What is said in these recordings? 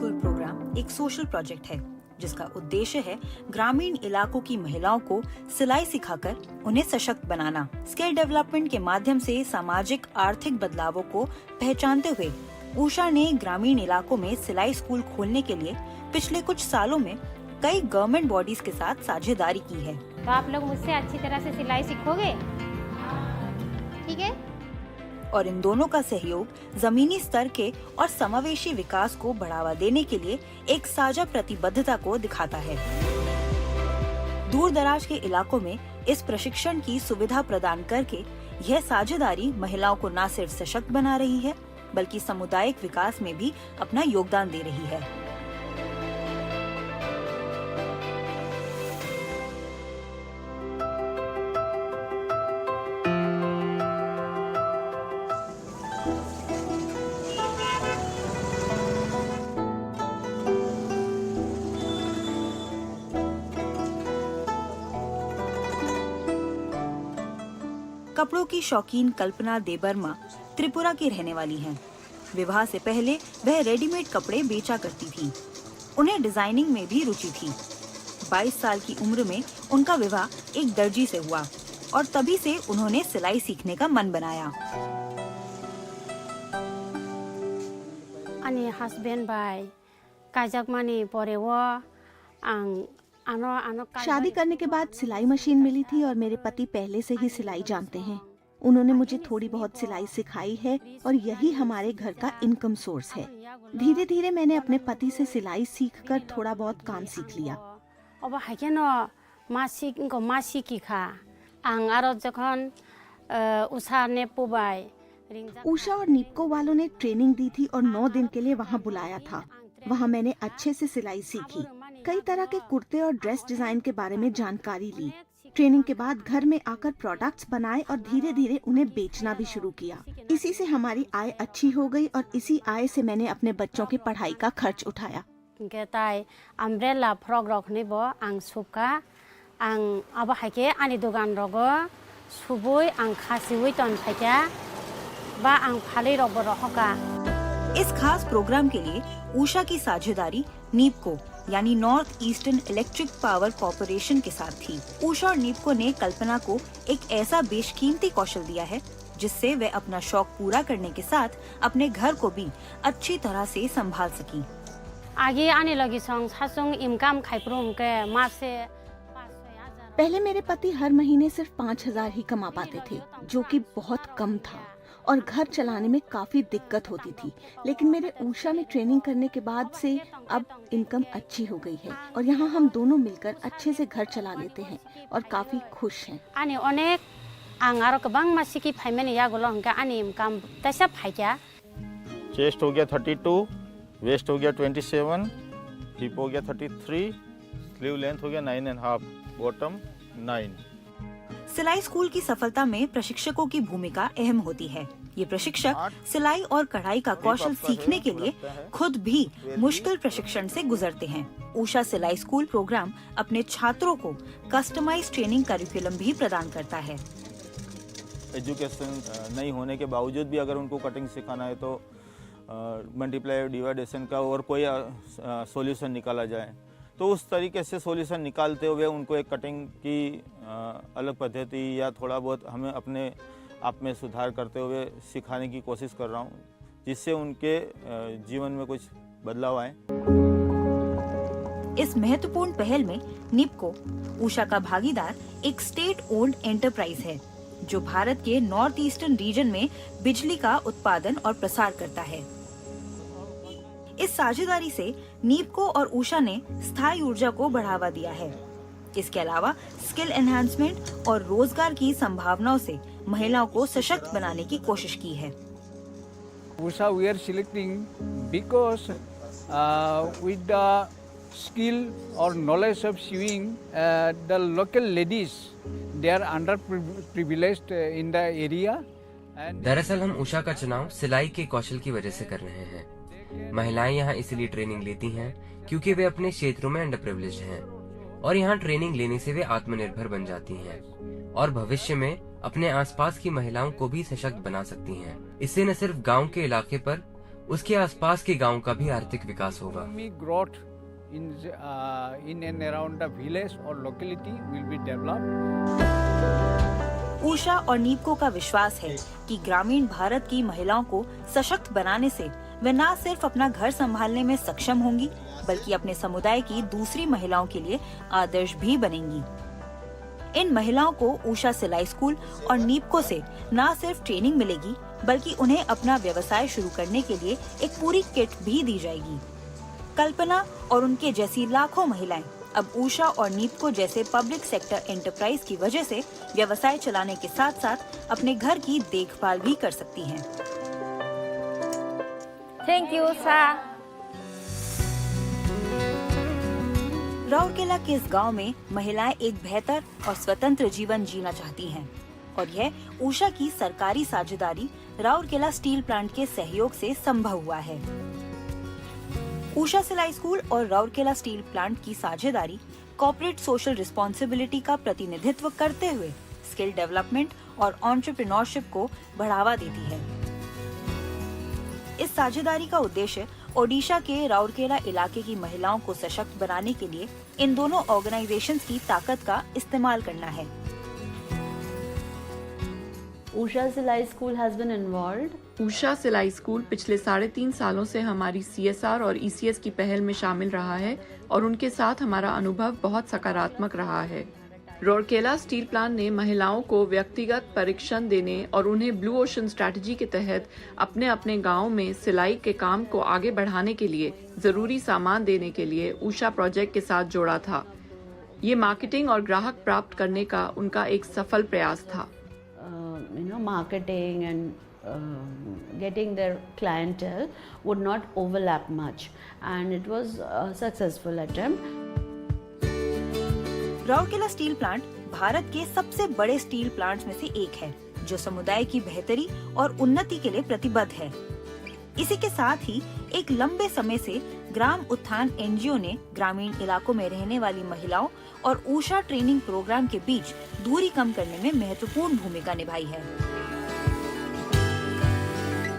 School programme एक social project है जिसका उद्देश्य है ग्रामीण इलाकों की महिलाओं को सिलाई सिखाकर उन्हें सशक्त बनाना। स्किल डेवलपमेंट के माध्यम से सामाजिक आर्थिक बदलावों को पहचानते हुए उषा ने ग्रामीण इलाकों में सिलाई स्कूल खोलने के लिए पिछले कुछ सालों में कई गवर्नमेंट बॉडीज के साथ साझेदारी की है। तो आप लोग मुझसे अच्छी तरह से सिलाई सीखोगे, ठीक है? और इन दोनों का सहयोग जमीनी स्तर के और समावेशी विकास को बढ़ावा देने के लिए एक साझा प्रतिबद्धता को दिखाता है। दूर दराज के इलाकों में इस प्रशिक्षण की सुविधा प्रदान करके यह साझेदारी महिलाओं को न सिर्फ सशक्त बना रही है बल्कि सामुदायिक विकास में भी अपना योगदान दे रही है। कपड़ों की शौकीन कल्पना देबर्मा त्रिपुरा की रहने वाली हैं। विवाह से पहले वह रेडीमेड कपड़े बेचा करती थी। उन्हें डिजाइनिंग में भी रुचि थी। 22 साल की उम्र में उनका विवाह एक दर्जी से हुआ और तभी से उन्होंने सिलाई सीखने का मन बनाया। अनि हस्बैंड बाय काजकमानी परेवा शादी करने के बाद सिलाई मशीन मिली थी और मेरे पति पहले से ही सिलाई जानते हैं। उन्होंने मुझे थोड़ी बहुत सिलाई सिखाई है और यही हमारे घर का इनकम सोर्स है। धीरे धीरे मैंने अपने पति से सिलाई सीखकर थोड़ा बहुत काम सीख लिया। उषा और नीपको वालों ने ट्रेनिंग दी थी और 9 दिन के लिए वहाँ बुलाया था। वहाँ मैंने अच्छे से सिलाई सीखी, कई तरह के कुर्ते और ड्रेस डिजाइन के बारे में जानकारी ली। ट्रेनिंग के बाद घर में आकर प्रोडक्ट्स बनाए और धीरे धीरे उन्हें बेचना भी शुरू किया। इसी से हमारी आय अच्छी हो गई और इसी आय से मैंने अपने बच्चों की पढ़ाई का खर्च उठाया। अम्ब्रेला फ्रॉक रखनेबो आं सुका आं अब हाके आनी दुकान रगो सुबुई आं खासिवई तन फाइका बा आं फाले रगो रखका। इस खास प्रोग्राम के लिए उषा की साझेदारी नीपको यानी north eastern electric power corporation के साथ थी। उषा और नीपको ने कल्पना को एक ऐसा बेशकीमती कौशल दिया है जिससे वे अपना शौक पूरा करने के साथ अपने घर को भी अच्छी तरह से संभाल सकी। आगे आने लगी सासुंग इनकम खाइप्रों के माँ से पहले मेरे पति हर महीने सिर्फ 5,000 ही कमा पाते थे, जो कि बहुत कम था और घर चलाने में काफी दिक्कत होती थी। लेकिन मेरे उषा में ट्रेनिंग करने के बाद से अब इनकम अच्छी हो गई है और यहाँ हम दोनों मिलकर अच्छे से घर चला लेते हैं और काफी खुश हैं। आने अनेक आंगारो कबांग मासिकी फाइमेन या गोलो हमका आने इनकम तैसा फाइया। चेस्ट हो गया 32, वेस्ट हो गया 27, हिप हो गया 33, स्लीव लेंथ हो गया 9.5, बॉटम 9। सिलाई स्कूल की सफलता में प्रशिक्षकों की भूमिका अहम होती है। ये प्रशिक्षक सिलाई और कढ़ाई का कौशल सीखने के लिए खुद भी मुश्किल प्रशिक्षण से गुजरते हैं। उषा सिलाई स्कूल प्रोग्राम अपने छात्रों को कस्टमाइज ट्रेनिंग करिकुलम भी प्रदान करता है। एजुकेशन नहीं होने के बावजूद भी अगर उनको कटिंग सिखाना है तो मल्टीप्लाई डिवाइडेशन का और कोई सॉल्यूशन निकाला जाए, तो उस तरीके से सॉल्यूशन निकालते हुए उनको एक कटिंग की अलग पद्धति या थोड़ा बहुत हमें अपने आप में सुधार करते हुए सिखाने की कोशिश कर रहा हूँ, जिससे उनके जीवन में कुछ बदलाव आए। इस महत्वपूर्ण पहल में निपको उषा का भागीदार एक स्टेट ओन्ड एंटरप्राइज है जो भारत के नॉर्थ ईस्टर्न रीजन में बिजली का उत्पादन और प्रसार करता है। इस साझेदारी से नीपको और उषा ने स्थायी ऊर्जा को बढ़ावा दिया है। इसके अलावा स्किल एनहांसमेंट और रोजगार की संभावनाओं से महिलाओं को सशक्त बनाने की कोशिश की है। Usha, we are selecting because with the skill or knowledge of sewing, the local ladies they are underprivileged in the area. दरअसल हम उषा का चुनाव सिलाई के कौशल की वजह से कर रहे हैं। महिलाएं यहाँ इसलिए ट्रेनिंग लेती हैं क्योंकि वे अपने क्षेत्रों में अंडर प्रिविलेज्ड हैं और यहाँ ट्रेनिंग लेने से वे आत्मनिर्भर बन जाती हैं और भविष्य में अपने आसपास की महिलाओं को भी सशक्त बना सकती हैं। इससे न सिर्फ गांव के इलाके पर उसके आसपास के गांव का भी आर्थिक विकास होगा। Economic growth in and around the village or locality will be developed. Usha और नीपको का विश्वास है कि ग्रामीण भारत की महिलाओं को सशक्त बनाने से वे न सिर्फ अपना घर संभालने में सक्षम होंगी, बल्कि अपने समुदाय की दूसरी महिलाओं के लिए आदर्श भी बनेंगी। इन महिलाओं को ऊषा सिलाई स्कूल और नीपको से न सिर्फ ट्रेनिंग मिलेगी, बल्कि उन्हें अपना व्यवसाय शुरू करने के लिए एक पूरी किट भी दी जाएगी। कल्पना और उनके जैसी लाखों महिलाएं अब ऊषा और नीपको जैसे पब्लिक सेक्टर एंटरप्राइज की वजह से व्यवसाय चलाने के साथ साथ अपने घर की देखभाल भी कर सकती हैं। Thank you Usha. राउरकेला के इस गांव में महिलाएं एक बेहतर और स्वतंत्र जीवन जीना चाहती हैं और यह ऊषा की सरकारी साझेदारी राउरकेला स्टील प्लांट के सहयोग से संभव हुआ है। ऊषा सिलाई स्कूल और राउरकेला स्टील प्लांट की साझेदारी कॉर्पोरेट सोशल रिस्पॉन्सिबिलिटी का प्रतिनिधित्व करते हुए स्किल डेवलपमेंट और एंटरप्रेन्योरशिप को बढ़ावा देती है। इस साझेदारी का उद्देश्य ओडिशा के राउरकेला इलाके की महिलाओं को सशक्त बनाने के लिए इन दोनों ऑर्गेनाइजेशंस की ताकत का इस्तेमाल करना है। Usha Silai School has been involved. Usha Silai school पिछले 3.5 सालों से हमारी CSR और ECS की पहल में शामिल रहा है और उनके साथ हमारा अनुभव बहुत सकारात्मक रहा है। राउरकेला स्टील प्लांट ने महिलाओं को व्यक्तिगत प्रशिक्षण देने और उन्हें ब्लू ओशन स्ट्रैटेजी के तहत अपने अपने गांव में सिलाई के काम को आगे बढ़ाने के लिए जरूरी सामान देने के लिए ऊषा प्रोजेक्ट के साथ जोड़ा था। ये मार्केटिंग और ग्राहक प्राप्त करने का उनका एक सफल प्रयास था। Marketing and getting their clientele would not overlap much, and it was a successful attempt. Rourkela steel plant Bharat के सबसे बड़े स्टील प्लांट्स में से एक है, जो समुदाय की बेहतरी और उन्नति के लिए प्रतिबद्ध है। इसी के साथ ही एक लंबे समय से ग्राम उत्थान NGO ने ग्रामीण इलाकों में रहने वाली महिलाओं और ऊषा ट्रेनिंग प्रोग्राम के बीच दूरी कम करने में महत्वपूर्ण भूमिका निभाई है।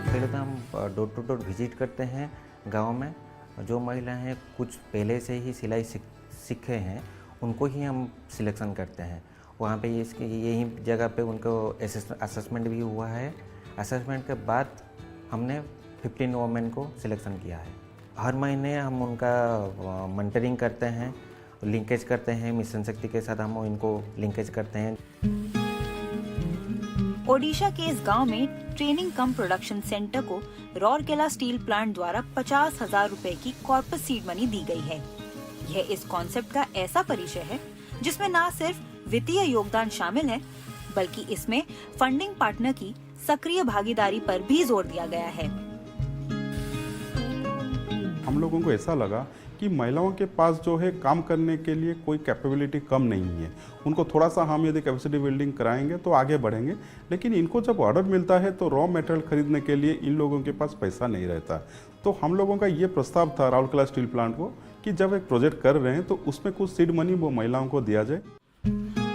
पहले तो हम डोर टू डोर विजिट करते हैं गांव में। जो महिलाएं हैं कुछ पहले से ही सिलाई सीखे हैं, उनको ही हम सिलेक्शन करते हैं। वहाँ पे यही जगह पे उनको असेसमेंट भी हुआ है। असेसमेंट के बाद हमने 15 वुमेन को सिलेक्शन किया है। हर महीने हम उनका मॉनिटरिंग करते हैं, लिंकेज करते हैं। मिशन शक्ति के साथ हम इनको लिंकेज करते हैं। ओडिशा के इस गांव में ट्रेनिंग कम प्रोडक्शन सेंटर को राउरकेला स्टील प्लांट द्वारा 50,000 रुपए की कॉर्पस सीड मनी दी गई है। यह इस कॉन्सेप्ट का ऐसा परिचय है जिसमें न सिर्फ वित्तीय योगदान शामिल है, बल्कि इसमें फंडिंग पार्टनर की सक्रिय भागीदारी पर भी जोर दिया गया है। हम लोगों को ऐसा लगा कि महिलाओं के पास जो है काम करने के लिए कोई कैपेबिलिटी कम नहीं है। उनको थोड़ा सा हम यदि कैपेसिटी बिल्डिंग कराएंगे तो आगे बढ़ेंगे, लेकिन इनको जब ऑर्डर मिलता है तो रॉ मटेरियल खरीदने के लिए इन लोगों के पास पैसा नहीं रहता। तो हम लोगों का ये प्रस्ताव था राउरकेला स्टील प्लांट को कि जब एक प्रोजेक्ट कर रहे हैं तो उसमें कुछ सीड मनी वो महिलाओं को दिया जाए।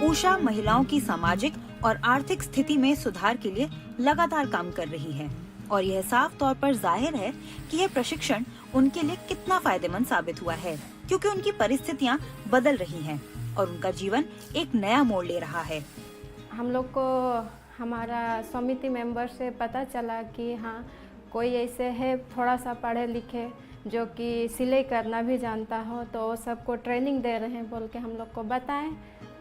ऊषा महिलाओं की सामाजिक और आर्थिक स्थिति में सुधार के लिए लगातार काम कर रही है और यह साफ तौर पर जाहिर है कि यह प्रशिक्षण उनके लिए कितना फायदेमंद साबित हुआ है, क्योंकि उनकी परिस्थितियां बदल रही हैं और उनका जीवन एक नया मोड़ ले रहा है। हम लोग को हमारा समिति मेंबर से पता चला कि हाँ, कोई ऐसे है थोड़ा सा पढ़े लिखे जो कि सिलाई करना भी जानता हो, तो सबको ट्रेनिंग दे रहे हैं बोल के हम लोग को बताएं।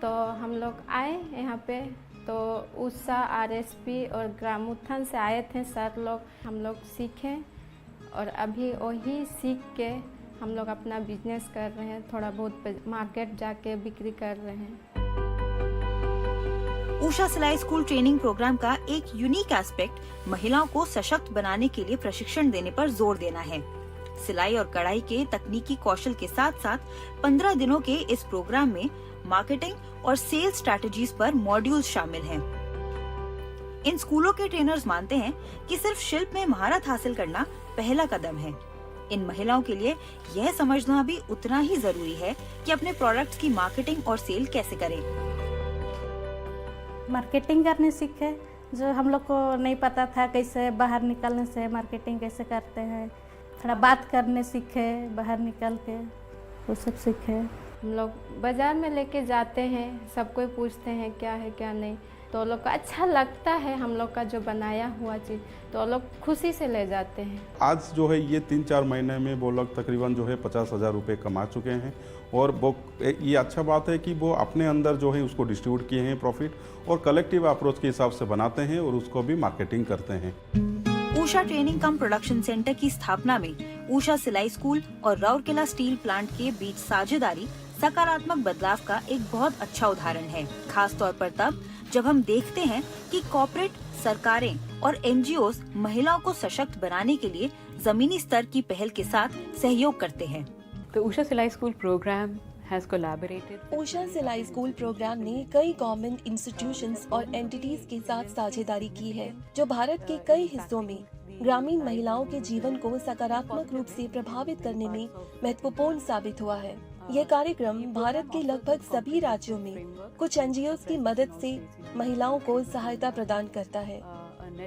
तो हम लोग आए यहाँ पे, तो ऊषा RSP और ग्राम उत्थान से आए थे सर लोग। हम लोग सीखे और अभी वही सीख के हम लोग अपना बिजनेस कर रहे हैं, थोड़ा बहुत मार्केट जाके बिक्री कर रहे हैं। Usha Silai school training programme का एक यूनिक एस्पेक्ट महिलाओं को सशक्त बनाने के लिए प्रशिक्षण देने पर जोर देना है। सिलाई और कढ़ाई के तकनीकी कौशल के साथ साथ 15 दिनों के इस प्रोग्राम में मार्केटिंग और सेल्स स्ट्रैटेजीज पर मॉड्यूल्स शामिल हैं। इन स्कूलों के ट्रेनर्स मानते हैं कि सिर्फ शिल्प में महारत हासिल करना पहला कदम है। इन महिलाओं के लिए यह समझना भी उतना ही जरूरी है कि अपने प्रोडक्ट्स की मार्केटिंग और सेल कैसे करें। मार्केटिंग करने सीखे, जो हम लोग को नहीं पता था कैसे बाहर निकलने से मार्केटिंग कैसे करते हैं, थोड़ा बात करने सीखे, बाहर निकल के वो सब सीखे। हम लोग बाज़ार में लेके जाते हैं, सब कोई पूछते हैं क्या है क्या नहीं, तो लोग को अच्छा लगता है हम लोग का जो बनाया हुआ चीज़, तो लोग खुशी से ले जाते हैं। आज जो है ये 3-4 महीने में वो लोग तकरीबन जो है 50,000 रुपये कमा चुके हैं और वो ये अच्छा बात है कि वो अपने अंदर जो है उसको डिस्ट्रीब्यूट किए हैं प्रॉफिट, और कलेक्टिव अप्रोच के हिसाब से बनाते हैं और उसको भी मार्केटिंग करते हैं। ऊषा ट्रेनिंग कम प्रोडक्शन सेंटर की स्थापना में ऊषा सिलाई स्कूल और राउरकेला स्टील प्लांट के बीच साझेदारी सकारात्मक बदलाव का एक बहुत अच्छा उदाहरण है, खास तौर पर तब जब हम देखते हैं कि कॉर्पोरेट, सरकारें और एनजीओज महिलाओं को सशक्त बनाने के लिए जमीनी स्तर की पहल के साथ सहयोग करते हैं। तो Usha Silai school programme has collaborated. Usha Silai school programme ने कई गवर्नमेंट इंस्टीट्यूशंस और एंटिटीज के साथ साझेदारी की है, जो भारत के कई हिस्सों में ग्रामीण महिलाओं के जीवन को सकारात्मक रूप से प्रभावित करने में महत्वपूर्ण साबित हुआ है। यह कार्यक्रम भारत के लगभग सभी राज्यों में कुछ एनजीओज की मदद से महिलाओं को सहायता प्रदान करता है।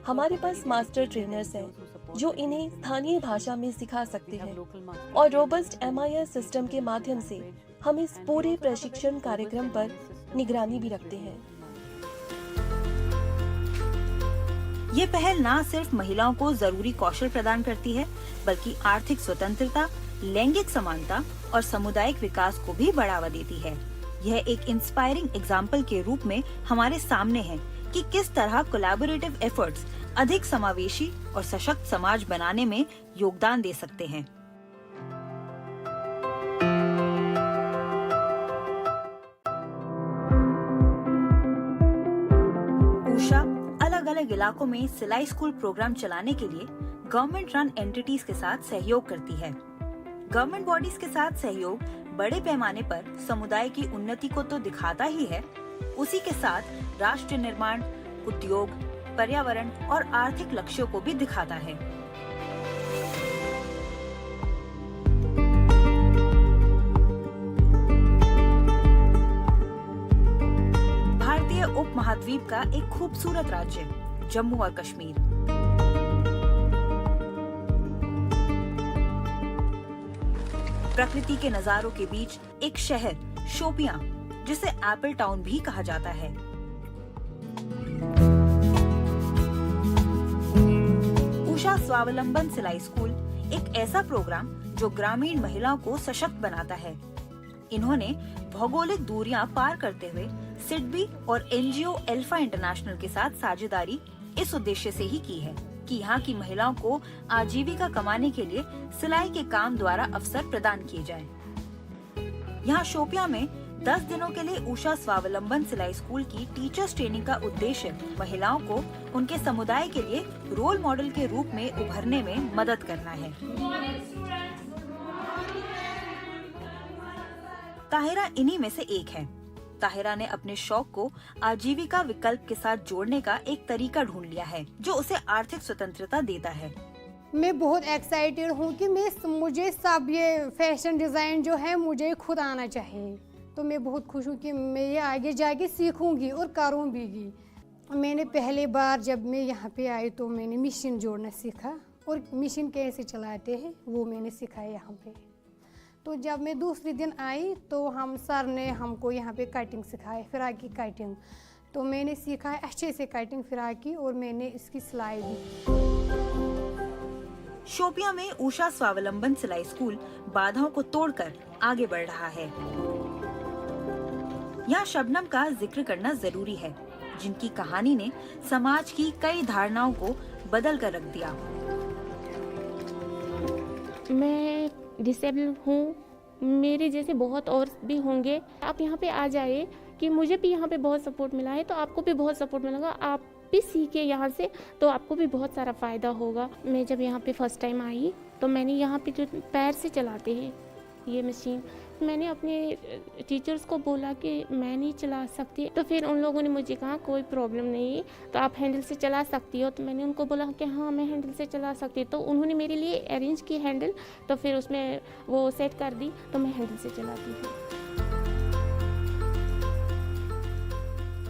हमारे पास मास्टर ट्रेनर्स हैं जो इन्हें स्थानीय भाषा में सिखा सकते हैं, और रोबस्ट MIS सिस्टम के माध्यम से हम इस पूरे प्रशिक्षण कार्यक्रम पर निगरानी भी रखते हैं। ये पहल न सिर्फ महिलाओं को जरूरी कौशल प्रदान करती है, बल्कि आर्थिक स्वतंत्रता, लैंगिक समानता और सामुदायिक विकास को भी बढ़ावा देती है। यह एक इंस्पायरिंग एग्जाम्पल के रूप में हमारे सामने है कि किस तरह कोलैबोरेटिव एफर्ट्स अधिक समावेशी और सशक्त समाज बनाने में योगदान दे सकते हैं। ऊषा अलग अलग इलाकों में सिलाई स्कूल प्रोग्राम चलाने के लिए गवर्नमेंट रन एंटिटीज के साथ सहयोग करती है। गवर्नमेंट बॉडीज के साथ सहयोग बड़े पैमाने पर समुदाय की उन्नति को तो दिखाता ही है, उसी के साथ राष्ट्र निर्माण, उद्योग, पर्यावरण और आर्थिक लक्ष्यों को भी दिखाता है। भारतीय उपमहाद्वीप का एक खूबसूरत राज्य जम्मू और कश्मीर। प्रकृति के नजारों के बीच एक शहर शोपियां, जिसे एप्पल टाउन भी कहा जाता है। ऊषा स्वावलंबन सिलाई स्कूल एक ऐसा प्रोग्राम जो ग्रामीण महिलाओं को सशक्त बनाता है। इन्होंने भौगोलिक दूरियां पार करते हुए सिडबी और एनजीओ अल्फा इंटरनेशनल के साथ साझेदारी इस उद्देश्य से ही की है कि यहाँ की महिलाओं को आजीविका कमाने के लिए सिलाई के काम द्वारा अवसर प्रदान किए जाएं। यहाँ शोपियां में 10 दिनों के लिए ऊषा स्वावलंबन सिलाई स्कूल की टीचर्स ट्रेनिंग का उद्देश्य महिलाओं को उनके समुदाय के लिए रोल मॉडल के रूप में उभरने में मदद करना है। ताहिरा इन्हीं में से एक है। ताहिरा ने अपने शौक को आजीविका विकल्प के साथ जोड़ने का एक तरीका ढूंढ लिया है जो उसे आर्थिक स्वतंत्रता देता है। मैं बहुत एक्साइटेड हूँ कि मुझे सब ये फैशन डिज़ाइन जो है मुझे खुद आना चाहिए, तो मैं बहुत खुश हूँ कि मैं ये आगे जाके सीखूंगी और करूँगी। मैंने पहले बार जब मैं यहाँ पे आई तो मैंने मशीन जोड़ना सीखा और मशीन कैसे चलाते हैं वो मैंने सीखा यहाँ पे। तो जब मैं दूसरे दिन आई तो हम सर ने हमको यहाँ पे कटिंग सिखाई, फिराक की कटिंग, तो मैंने सीखा है अच्छे से कटिंग फिराक की और मैंने इसकी सिलाई भी। शोपियां में ऊषा स्वावलंबन सिलाई स्कूल बाधाओं को तोड़कर आगे बढ़ रहा है। यहाँ शबनम का जिक्र करना जरूरी है, जिनकी कहानी ने समाज की कई धारणाओं को बदल कर रख दिया। मैं डिसेबल हूँ, मेरे जैसे बहुत और भी होंगे। आप यहाँ पे आ जाए कि मुझे भी यहाँ पे बहुत सपोर्ट मिला है तो आपको भी बहुत सपोर्ट मिलेगा। आप भी सीखे यहाँ से तो आपको भी बहुत सारा फ़ायदा होगा। मैं जब यहाँ पे फर्स्ट टाइम आई तो मैंने यहाँ पे जो पैर से चलाते हैं ये मशीन, मैंने अपने टीचर्स को बोला कि मैं नहीं चला सकती, तो फिर उन लोगों ने मुझे कहा कोई प्रॉब्लम नहीं है, तो आप हैंडल से चला सकती हो। तो मैंने उनको बोला कि हाँ मैं हैंडल से चला सकती, तो उन्होंने मेरे लिए अरेंज की हैंडल, तो फिर उसमें वो सेट कर दी तो मैं हैंडल से चलाती हूँ।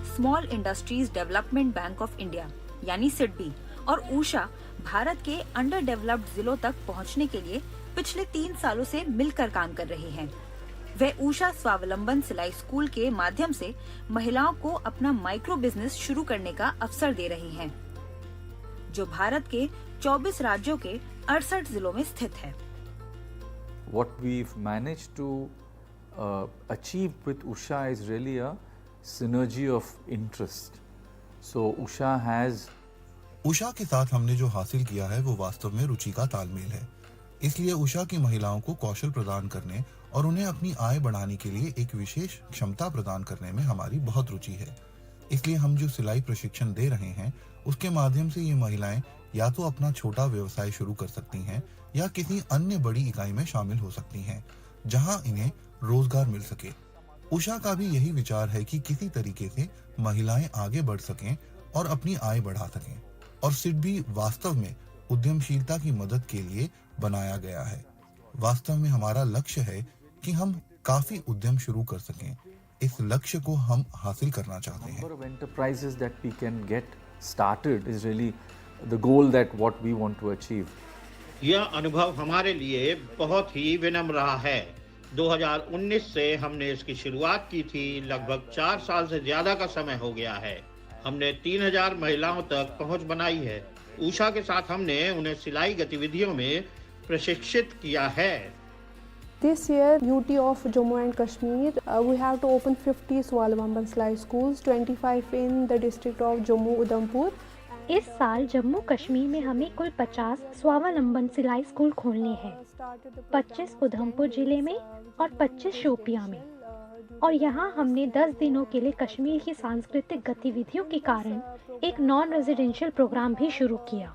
Small industries development bank of India यानी सिडबी और उषा भारत के अंडर डेवलप्ड जिलों तक पहुंचने के लिए पिछले 3 सालों से मिलकर काम कर रहे हैं। वह उषा स्वावलंबन सिलाई स्कूल के माध्यम से महिलाओं को अपना माइक्रो बिजनेस शुरू करने का अवसर दे रही हैं, जो भारत के 24 राज्यों के 68 जिलों में स्थित है। What we've managed to achieve with Usha is really a synergy of interest. So Usha has Usha के साथ हमने जो हासिल किया है वो वास्तव में रुचि का तालमेल है। इसलिए उषा की महिलाओं को कौशल प्रदान करने और उन्हें अपनी आय बढ़ाने के लिए एक विशेष क्षमता प्रदान करने में हमारी बहुत रुचि है। इसलिए हम जो सिलाई प्रशिक्षण दे रहे हैं उसके माध्यम से ये महिलाएं या तो अपना छोटा व्यवसाय शुरू कर सकती हैं या किसी अन्य बड़ी इकाई में शामिल हो सकती हैं जहां इन्हें रोजगार मिल सके। उषा का भी यही विचार है कि किसी तरीके से महिलाएं आगे बढ़ सकें और अपनी आय बढ़ा सकें, और सिडबी वास्तव में उद्यमशीलता की मदद के लिए बनाया गया है। वास्तव में हमारा लक्ष्य है कि हम काफी उद्यम शुरू कर सकें। इस लक्ष्य को हम हासिल करना चाहते हैं। number of enterprises that we can get started is really the goal that what we want to achieve. यह अनुभव हमारे लिए बहुत ही विनम्र रहा है। 2019 से हमने इसकी शुरुआत की थी। लगभग 4 साल से ज्यादा का समय हो गया है। हमने 3000 महिलाओं तक पहुंच बनाई है। उषा के साथ हमने उन्हें सिलाई गतिविधियों में प्रशिक्षित किया है। This year, UT of Jammu and Kashmir, we have to open 50 Swalambam Silai schools, 25 in the district of Jammu Udhampur. इस साल जम्मू कश्मीर में हमें कुल 50 स्वावलंबन सिलाई स्कूल खोलने हैं, 25 उधमपुर जिले में और 25 शोपियां में। और यहाँ हमने 10 दिनों के लिए कश्मीर की सांस्कृतिक गतिविधियों के कारण एक नॉन रेजिडेंशियल प्रोग्राम भी शुरू किया।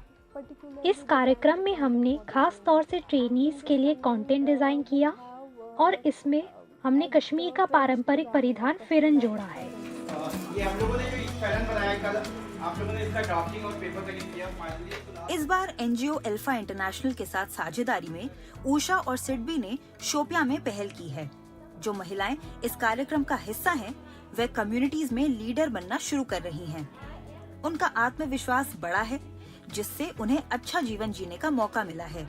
इस कार्यक्रम में हमने खास तौर से ट्रेनीज के लिए कंटेंट डिजाइन किया और इसमें हमने कश्मीर का पारंपरिक परिधान फिरन जोड़ा है। ये हम लोगों ने जो पैटर्न बनाया कल, आप लोगों ने इसका ड्राफ्टिंग और पेपर कटिंग किया। इस बार एनजीओ अल्फा इंटरनेशनल के साथ साझेदारी में उषा और सिडबी ने शोपियां में पहल की है। जो महिलाएं इस कार्यक्रम का हिस्सा हैं, वे कम्युनिटीज में लीडर बनना शुरू कर रही हैं। उनका आत्मविश्वास बढ़ा है, जिससे उन्हें अच्छा जीवन जीने का मौका मिला है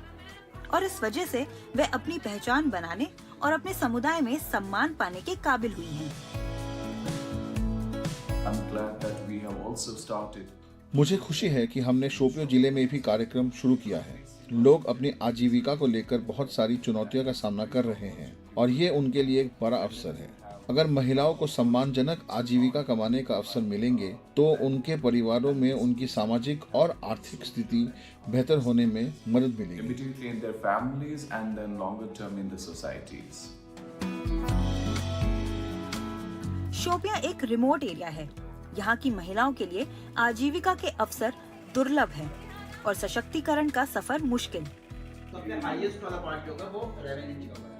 और इस वजह से वे अपनी पहचान बनाने और अपने समुदाय में सम्मान पाने के काबिल हुई हैं। मुझे खुशी है कि हमने शोपियां जिले में भी कार्यक्रम शुरू किया है। लोग अपनी आजीविका को लेकर बहुत सारी चुनौतियों का सामना कर रहे हैं और ये उनके लिए एक बड़ा अवसर है। अगर महिलाओं को सम्मानजनक आजीविका कमाने का अवसर मिलेंगे तो उनके परिवारों में उनकी सामाजिक और आर्थिक स्थिति बेहतर होने में मदद मिलेगी। शोपियां एक रिमोट एरिया है। यहाँ की महिलाओं के लिए आजीविका के अवसर दुर्लभ हैं और सशक्तिकरण का सफर मुश्किल। सबसे हाईएस्ट वाला पॉइंट जो होगा वो रेवेन्यू का होगा।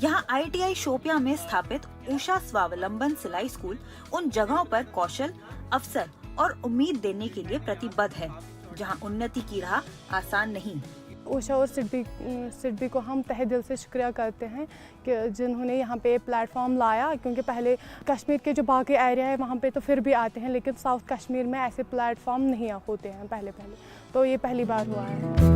यहाँ ITI शोपियां में स्थापित उषा स्वावलंबन सिलाई स्कूल उन जगहों पर कौशल, अवसर और उम्मीद देने के लिए प्रतिबद्ध है जहाँ उन्नति की राह आसान नहीं। उषा और सिडबी को हम तहे दिल से शुक्रिया करते हैं कि जिन्होंने यहाँ पे प्लेटफॉर्म लाया, क्योंकि पहले कश्मीर के जो बाकी एरिया है वहाँ पे तो फिर भी आते हैं, लेकिन साउथ कश्मीर में ऐसे प्लेटफॉर्म नहीं होते हैं पहले, तो ये पहली बार हुआ है।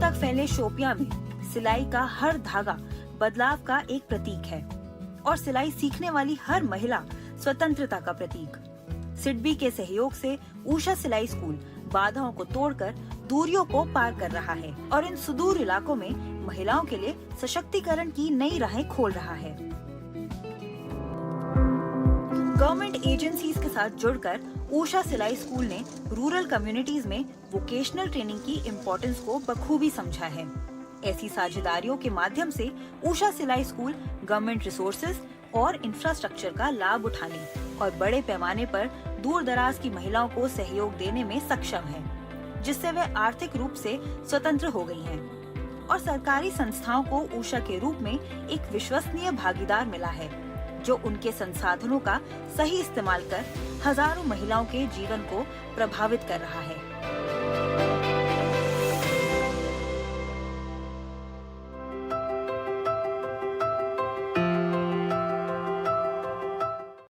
तक फैले शोपियां में सिलाई का हर धागा बदलाव का एक प्रतीक है और सिलाई सीखने वाली हर महिला स्वतंत्रता का प्रतीक। सिडबी के सहयोग से उषा सिलाई स्कूल बाधाओं को तोड़कर दूरियों को पार कर रहा है और इन सुदूर इलाकों में महिलाओं के लिए सशक्तिकरण की नई राहें खोल रहा है। गवर्नमेंट एजेंसीज के साथ जुड़कर उषा सिलाई स्कूल ने रूरल कम्युनिटीज में वोकेशनल ट्रेनिंग की इम्पोर्टेंस को बखूबी समझा है। ऐसी साझेदारियों के माध्यम से उषा सिलाई स्कूल गवर्नमेंट रिसोर्सेज और इंफ्रास्ट्रक्चर का लाभ उठाने और बड़े पैमाने पर दूर दराज की महिलाओं को सहयोग देने में सक्षम है, जिससे वे आर्थिक रूप से स्वतंत्र हो गई हैं और सरकारी संस्थाओं को उषा के रूप में एक विश्वसनीय भागीदार मिला है, जो उनके संसाधनों का सही इस्तेमाल कर हजारों महिलाओं के जीवन को प्रभावित कर रहा है।